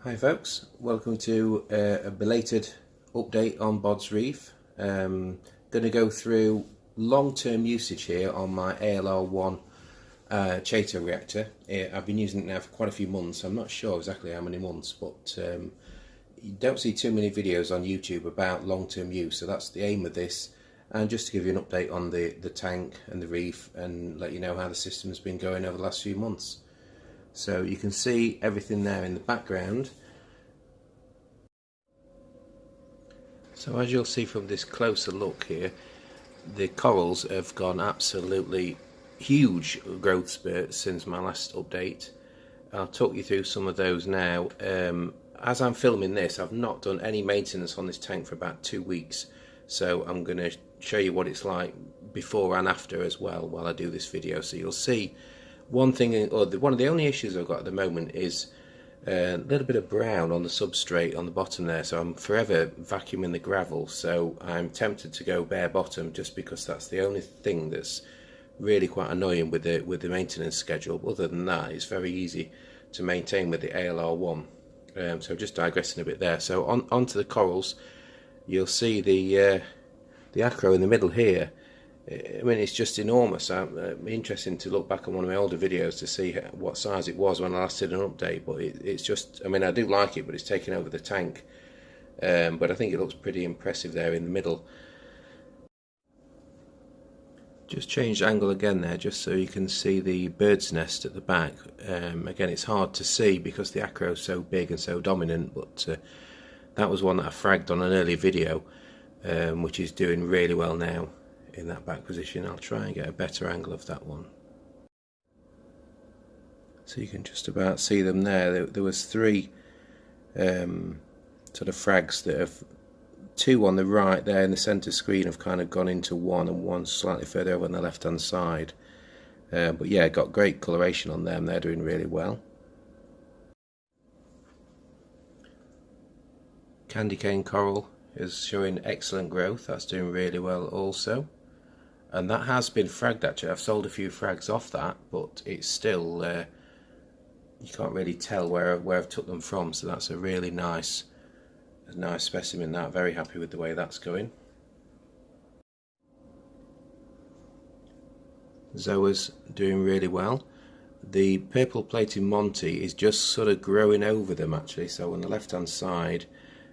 Hi folks, welcome to a belated update on Bod's Reef. Going to go through long-term usage here on my ALR1 Chater reactor. I've been using it now for quite a few months. I'm not sure exactly how many months, but you don't see too many videos on YouTube about long-term use, so that's the aim of this. And just to give you an update on the tank and the reef and let you know how the system has been going over the last few months. So you can see everything there in the background. So as you'll see from this closer look here, the corals have gone absolutely huge growth spurts since my last update. I'll talk you through some of those now. As I'm filming this, I've not done any maintenance on this tank for about 2 weeks, so I'm going to show you what it's like before and after as well while I do this video. So you'll see one thing, or one of the only issues I've got at the moment is a little bit of brown on the substrate on the bottom there, so I'm forever vacuuming the gravel, so I'm tempted to go bare bottom just because that's the only thing that's really quite annoying with the maintenance schedule. Other than that, it's very easy to maintain with the ALR1. So just digressing a bit there. So onto the corals, you'll see the acro in the middle here. I mean, it's just enormous. I'm interested to look back on one of my older videos to see what size it was when I last did an update, but it's just, I mean, I do like it, but it's taken over the tank. But I think it looks pretty impressive there in the middle. Just changed angle again there, just so you can see the bird's nest at the back. Again, it's hard to see because the acro is so big and so dominant, but that was one that I fragged on an earlier video, which is doing really well now in that back position. I'll try and get a better angle of that one, so you can just about see them there. There was 3 sort of frags that have, 2 on the right there in the center screen have kind of gone into one, and one slightly further over on the left hand side. But yeah, got great coloration on them. They're doing really well. Candy cane coral is showing excellent growth. That's doing really well also. And that has been fragged actually. I've sold a few frags off that, but it's still, you can't really tell where I've took them from. So that's a really nice specimen. That, very happy with the way that's going. Zoa's doing really well. The purple plated Monty is just sort of growing over them actually. So on the left hand side,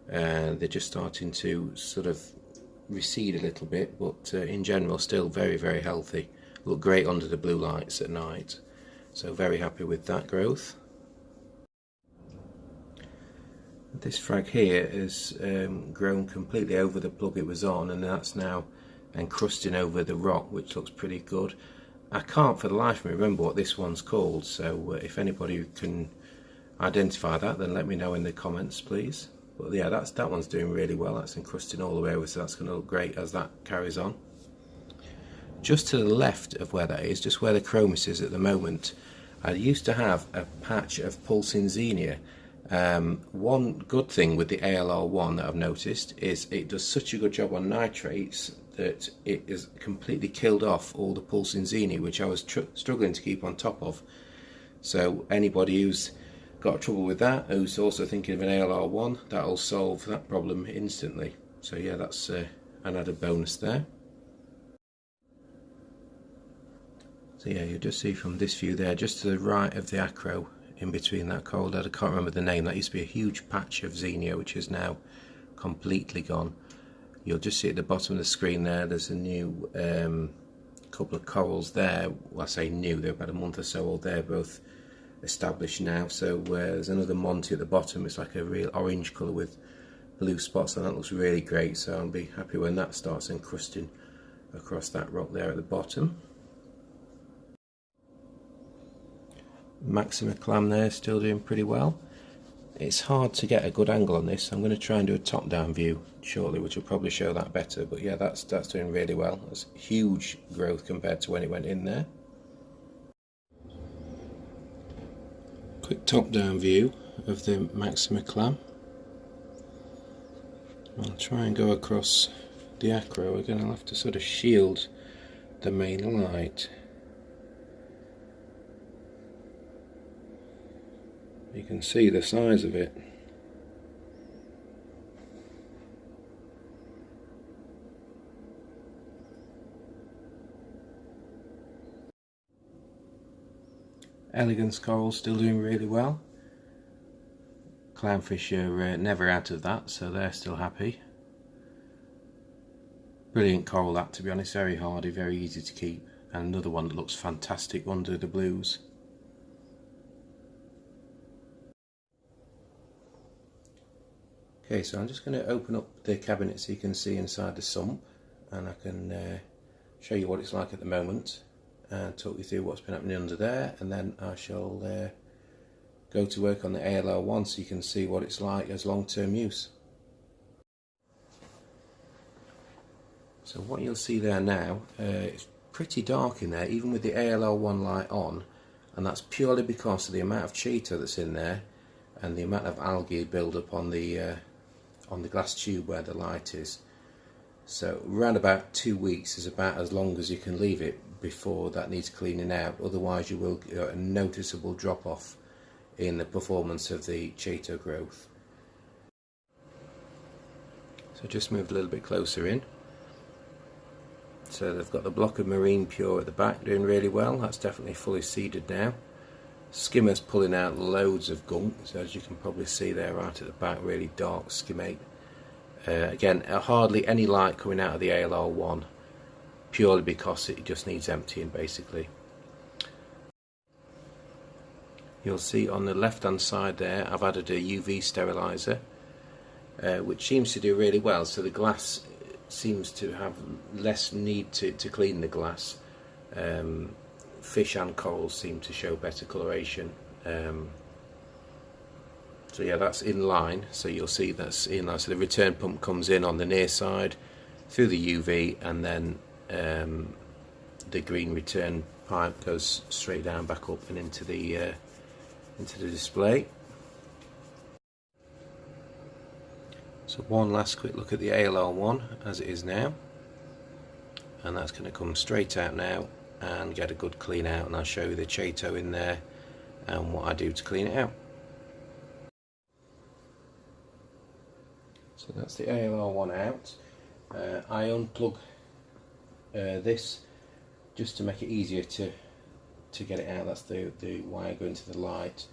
they're just starting to sort of recede a little bit, but in general still very, very healthy. Look great under the blue lights at night, so very happy with that growth. This frag here has grown completely over the plug it was on, and that's now encrusting over the rock, which looks pretty good. I can't for the life of me remember what this one's called, so if anybody can identify that, then let me know in the comments please. But yeah, that one's doing really well. That's encrusting all the way over, so that's going to look great as that carries on. Just to the left of where that is, just where the chromis is at the moment, I used to have a patch of pulsing xenia. One good thing with the ALR1 that I've noticed is it does such a good job on nitrates that it has completely killed off all the pulsing xenia, which I was struggling to keep on top of. So anybody who's got trouble with that, who's also thinking of an ALR1, that'll solve that problem instantly. So yeah, that's an added bonus there. So yeah, you'll just see from this view there, just to the right of the acro, in between that coral there, I can't remember the name, that used to be a huge patch of xenia which is now completely gone. You'll just see at the bottom of the screen there, there's a new couple of corals there. Well, I say new, they're about a month or so old. They're both established now. So there's another Monty at the bottom. It's like a real orange colour with blue spots, and that looks really great, so I'll be happy when that starts encrusting across that rock there at the bottom. Maxima clam there, still doing pretty well. It's hard to get a good angle on this. I'm going to try and do a top-down view shortly, which will probably show that better. But yeah, that's doing really well. That's huge growth compared to when it went in there. Quick top-down view of the Maxima clam. I'll try and go across the acro. Again, I'll have to sort of shield the main light. You can see the size of it. Elegance corals still doing really well. Clownfish are never out of that, so they're still happy. Brilliant coral that, to be honest, very hardy, very easy to keep, and another one that looks fantastic under the blues. Okay, so I'm just going to open up the cabinet so you can see inside the sump, and I can show you what it's like at the moment and talk you through what's been happening under there, and then I shall go to work on the ALR1 so you can see what it's like as long-term use. So what you'll see there now, it's pretty dark in there even with the ALR1 light on, and that's purely because of the amount of chaeto that's in there and the amount of algae build up on the glass tube where the light is. So around about 2 weeks is about as long as you can leave it before that needs cleaning out, otherwise you will get a noticeable drop off in the performance of the chaeto growth. So just moved a little bit closer in. So they've got the block of marine pure at the back doing really well, that's definitely fully seeded now. Skimmer's pulling out loads of gunk, so as you can probably see there right at the back, really dark skimmate. Again, hardly any light coming out of the ALR1, purely because it just needs emptying basically. You'll see on the left hand side there I've added a UV steriliser, which seems to do really well, so the glass seems to have less need to clean the glass. Fish and corals seem to show better coloration. So yeah, that's in line, so you'll see that's in line. So the return pump comes in on the near side through the UV, and then the green return pipe goes straight down, back up and into the display. So one last quick look at the ALR1 as it is now, and that's going to come straight out now and get a good clean out, and I'll show you the chaeto in there and what I do to clean it out. So that's the ALR1 out. I unplug this just to make it easier to get it out. That's the wire going to the light.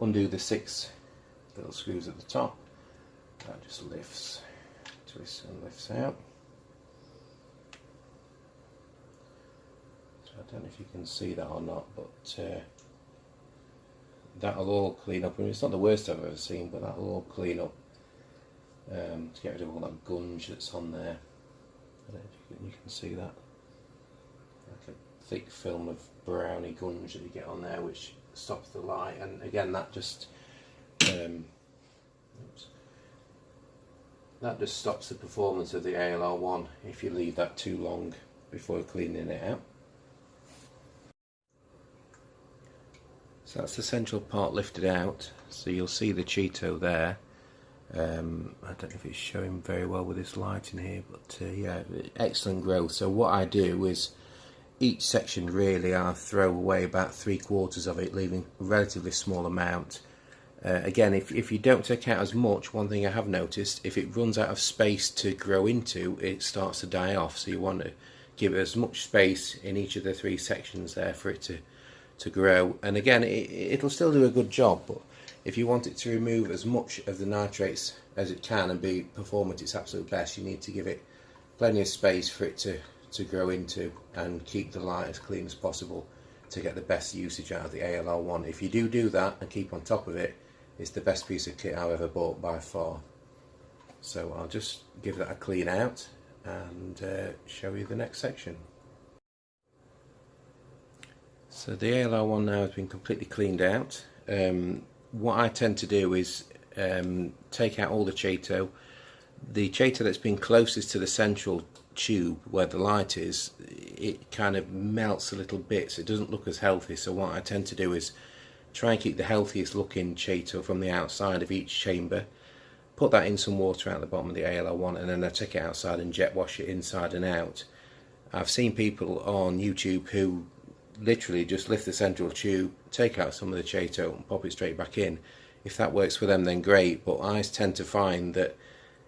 Undo the 6 little screws at the top. That just lifts, twists and lifts out. So I don't know if you can see that or not, but that'll all clean up. I mean, it's not the worst I've ever seen, but that'll all clean up to get rid of all that gunge that's on there. I don't know if you can see that. Like a thick film of browny gunge that you get on there, which stops the light, and again that just stops the performance of the ALR1 if you leave that too long before cleaning it out. So that's the central part lifted out, so you'll see the chaeto there. I don't know if it's showing very well with this light in here, but yeah, excellent growth. So what I do is each section really I throw away about 3/4 of it, leaving a relatively small amount. Again, if you don't take out as much, one thing I have noticed, if it runs out of space to grow into, it starts to die off, so you want to give it as much space in each of the 3 sections there for it to grow. And again, it'll still do a good job, but if you want it to remove as much of the nitrates as it can and perform at its absolute best, you need to give it plenty of space for it to grow into, and keep the light as clean as possible to get the best usage out of the ALR1. If you do that and keep on top of it, it's the best piece of kit I've ever bought by far. So I'll just give that a clean out and show you the next section. So the ALR1 now has been completely cleaned out. What I tend to do is take out all the chaeto. The chaeto that's been closest to the central tube where the light is, it kind of melts a little bit, so it doesn't look as healthy. So what I tend to do is try and keep the healthiest looking chaeto from the outside of each chamber, put that in some water out the bottom of the ALR1, and then I take it outside and jet wash it inside and out. I've seen people on YouTube who literally just lift the central tube, take out some of the chaeto and pop it straight back in. If that works for them, then great, but I tend to find that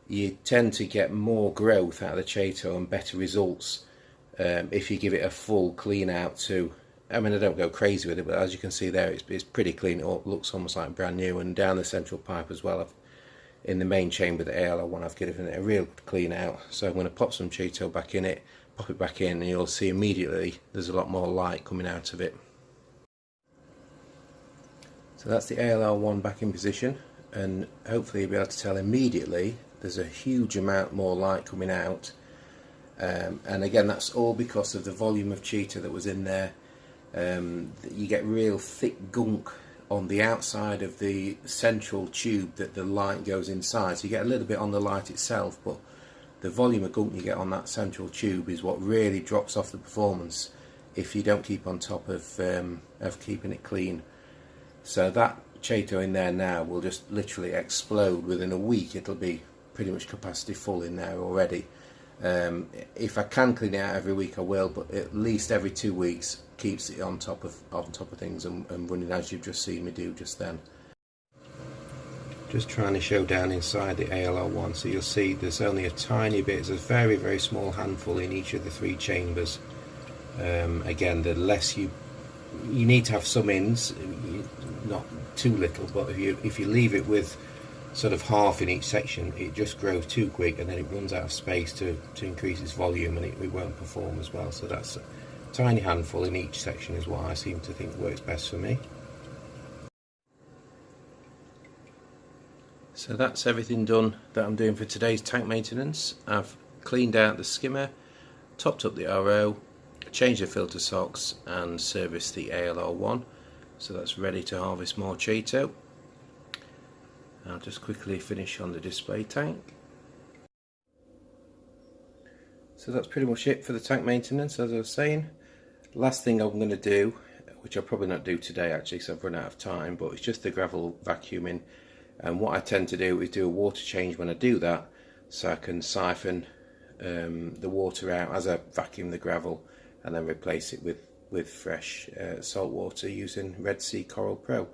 you tend to get more growth out of the chaeto and better results if you give it a full clean out to I mean, I don't go crazy with it, but as you can see there, it's pretty clean. It looks almost like brand new. And down the central pipe as well, in the main chamber, the ALR1, I've given it a real clean out. So I'm going to pop some Cheeto back in it, pop it back in, and you'll see immediately there's a lot more light coming out of it. So that's the ALR1 back in position, and hopefully you'll be able to tell immediately there's a huge amount more light coming out. And again, that's all because of the volume of Cheeto that was in there. You get real thick gunk on the outside of the central tube that the light goes inside, so you get a little bit on the light itself, but the volume of gunk you get on that central tube is what really drops off the performance if you don't keep on top of keeping it clean. So that Cheeto in there now will just literally explode within a week. It'll be pretty much capacity full in there already. If I can clean it out every week I will, but at least every 2 weeks keeps it on top of things and running, as you've just seen me do just then. Just trying to show down inside the ALR1, so you'll see there's only a tiny bit, there's a very, very small handful in each of the 3 chambers. Again, the less you need to have some ins, not too little, but if you leave it with sort of half in each section, it just grows too quick and then it runs out of space to increase its volume, and it won't perform as well. So that's a tiny handful in each section is what I seem to think works best for me. So that's everything done that I'm doing for today's tank maintenance. I've cleaned out the skimmer, topped up the RO, changed the filter socks and serviced the ALR1. So that's ready to harvest more Cheeto. I'll just quickly finish on the display tank. So that's pretty much it for the tank maintenance, as I was saying. Last thing I'm going to do, which I'll probably not do today actually because I've run out of time, but it's just the gravel vacuuming. And what I tend to do is do a water change when I do that, so I can siphon the water out as I vacuum the gravel and then replace it with fresh salt water using Red Sea Coral Pro.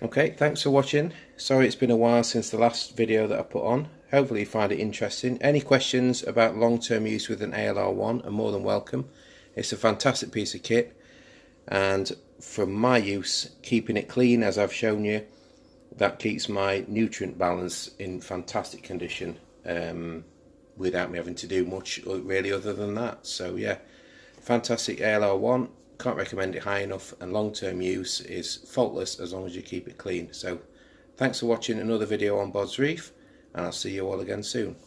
Okay, thanks for watching. Sorry it's been a while since the last video that I put on. Hopefully you find it interesting. Any questions about long-term use with an ALR1 are more than welcome. It's a fantastic piece of kit, and from my use, keeping it clean as I've shown you, that keeps my nutrient balance in fantastic condition without me having to do much really other than that. So yeah, fantastic ALR1. Can't recommend it high enough, and long-term use is faultless as long as you keep it clean. So thanks for watching another video on Bod's Reef, and I'll see you all again soon.